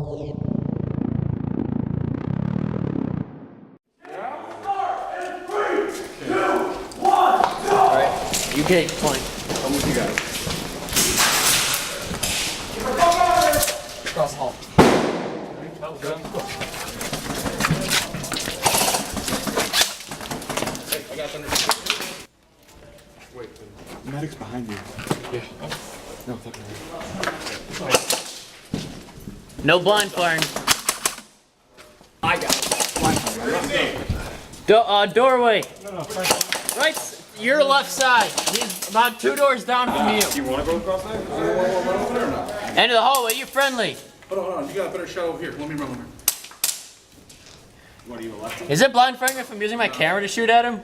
You get point. I'm with you guys. Across the hall. Hey, I got thunder. Wait. Medic's behind you. Yeah. No, fucking right. No blind firing. I got it. Blind firing. Doorway. No, Right. Your left side. He's about 2 doors down from you. Do you want to go across there? Do you want to run over there or not? End of the hallway. You're friendly. Hold on. You got a better shot over here. Let me run over. What are you, a lefty? Is it blind firing if I'm using my camera to shoot at him?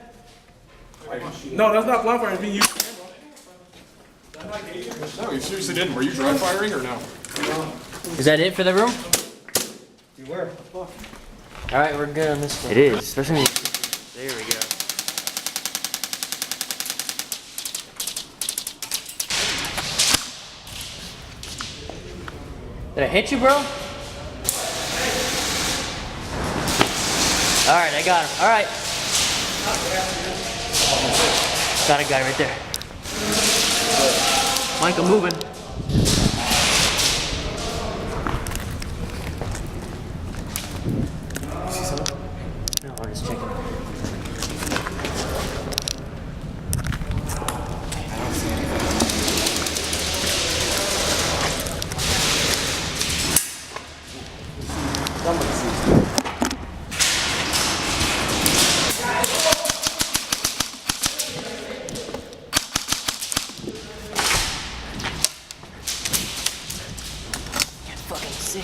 No, that's not blind firing. It's being used. No, you seriously didn't. Were you dry firing or no? Is that it for the room? You were. All right, we're good on this one. It is, especially when you... There we go. Did I hit you, bro? All right, I got him. All right. Got a guy right there. Mike, I'm moving. See someone? No, I'm just checking. Somebody sees me. Can't fucking see.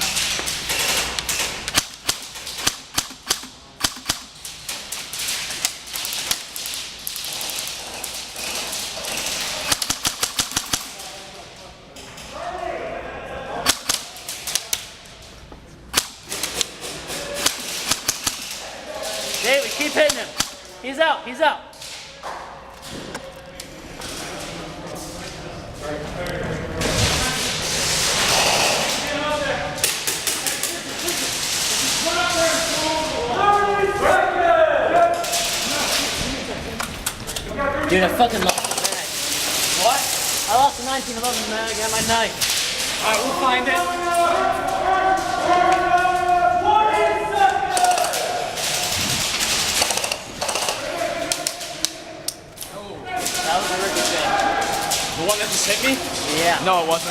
David, keep hitting him. He's out, he's out. Dude, I fucking lost the mag. What? I lost the 1911 mag and my knife. Alright, we'll find it. That was a ricochet. The one that just hit me? Yeah. No, it wasn't.